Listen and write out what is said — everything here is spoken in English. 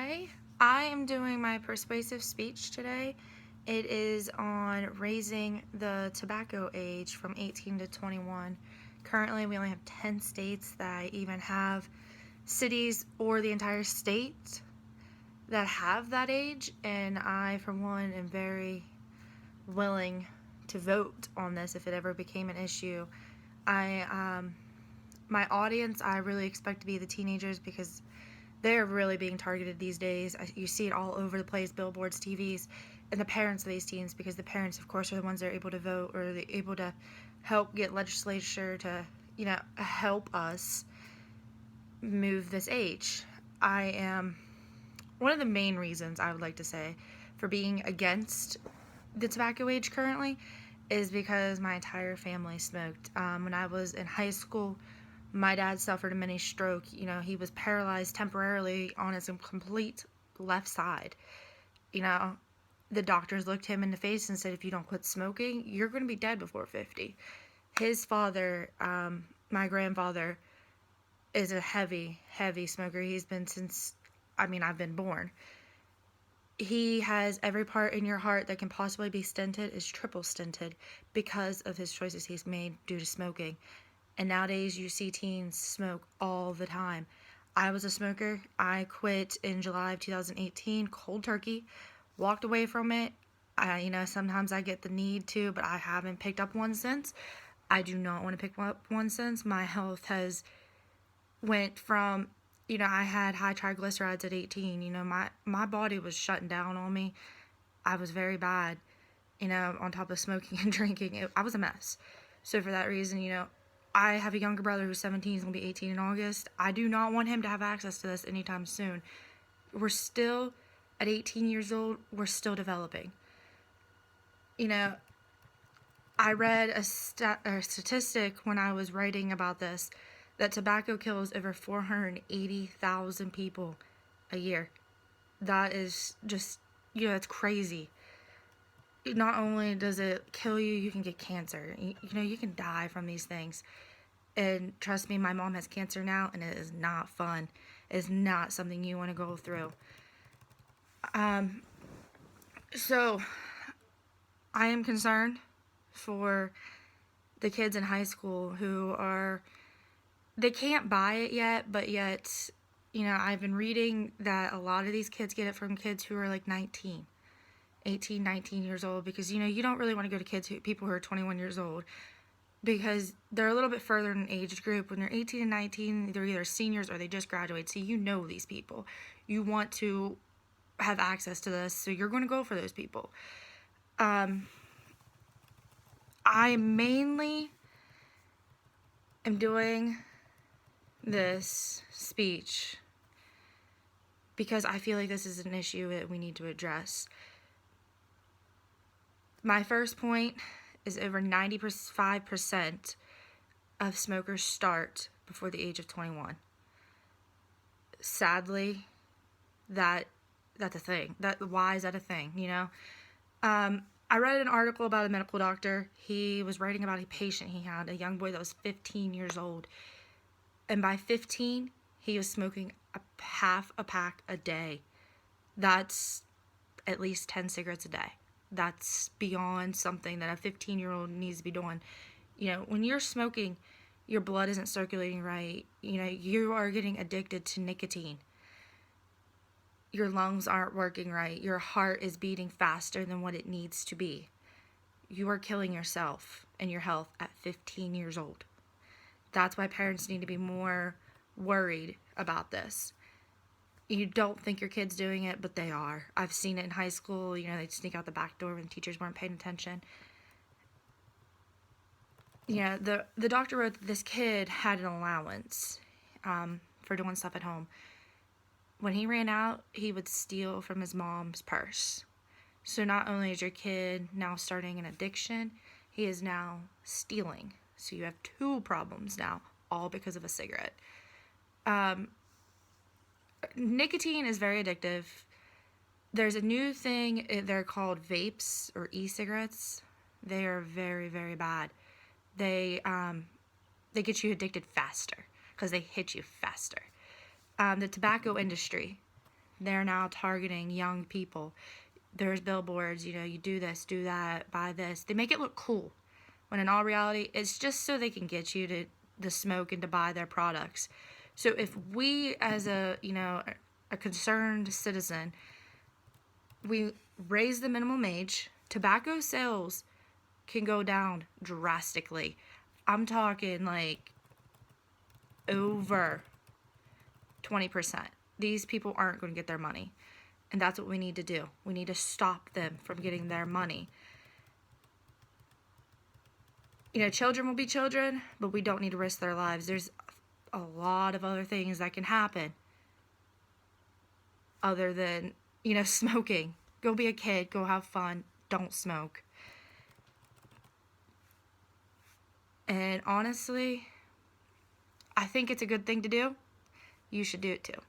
Hi, I am doing my persuasive speech today. It is on raising the tobacco age from 18 to 21. Currently, we only have 10 states that even have cities or the entire state that have that age, and I, for one, am very willing to vote on this if it ever became an issue. My audience, I really expect to be the teenagers because they're really being targeted these days. You see it all over the place, billboards, TVs, and the parents of these teens, because the parents, of course, are the ones that are able to vote or they're able to help get legislature to, help us move this age. I am one of the main reasons I would like to say for being against the tobacco age currently is because my entire family smoked. When I was in high school, my dad suffered a mini stroke. He was paralyzed temporarily on his complete left side. The doctors looked him in the face and said, if you don't quit smoking, you're going to be dead before 50. His father, my grandfather, is a heavy, heavy smoker. He's been since, I've been born. He has every part in your heart that can possibly be stented is triple stented because of his choices he's made due to smoking. And nowadays you see teens smoke all the time. I was a smoker. I quit in July of 2018, cold turkey, walked away from it. Sometimes I get the need to, but I haven't picked up one since. I do not want to pick up one since. My health has went from, I had high triglycerides at 18. My body was shutting down on me. I was very bad, on top of smoking and drinking. I was a mess. So for that reason, I have a younger brother who's 17. He's going to be 18 in August. I do not want him to have access to this anytime soon. We're still, at 18 years old, we're still developing. I read a statistic when I was writing about this that tobacco kills over 480,000 people a year. That is just, it's crazy. Not only does it kill you, you can get cancer. You can die from these things. And trust me, my mom has cancer now, and it is not fun. It is not something you want to go through. So, I am concerned for the kids in high school who they can't buy it yet, but yet, I've been reading that a lot of these kids get it from kids who are like 18, 19 years old, because, you don't really want to go to people who are 21 years old, because they're a little bit further in age group. When they're 18 and 19, they're either seniors or they just graduate, so these people. You want to have access to this, so you're going to go for those people. I mainly am doing this speech because I feel like this is an issue that we need to address. My first point is over 95% of smokers start before the age of 21. Sadly, that's a thing. Why is that a thing, I read an article about a medical doctor. He was writing about a patient he had, a young boy that was 15 years old. And by 15, he was smoking half a pack a day. That's at least 10 cigarettes a day. That's beyond something that a 15-year-old needs to be doing. When you're smoking, your blood isn't circulating right. You are getting addicted to nicotine. Your lungs aren't working right. Your heart is beating faster than what it needs to be. You are killing yourself and your health at 15 years old. That's why parents need to be more worried about this. You don't think your kid's doing it, but they are. I've seen it in high school. They'd sneak out the back door when teachers weren't paying attention. The doctor wrote that this kid had an allowance for doing stuff at home. When he ran out, he would steal from his mom's purse. So not only is your kid now starting an addiction, he is now stealing. So you have two problems now, all because of a cigarette. Nicotine is very addictive. There's a new thing, they're called vapes or e-cigarettes. They are very, very bad. They get you addicted faster because they hit you faster. The tobacco industry they're now targeting young people. There's billboards, you do this, do that, buy this. They make it look cool, when in all reality, it's just so they can get you to smoke and to buy their products. So if we, as a concerned citizen, we raise the minimum age, tobacco sales can go down drastically. I'm talking like over 20%. These people aren't going to get their money. And that's what we need to do. We need to stop them from getting their money. Children will be children, but we don't need to risk their lives. There's a lot of other things that can happen other than, smoking. Go be a kid. Go have fun. Don't smoke. And honestly, I think it's a good thing to do. You should do it too.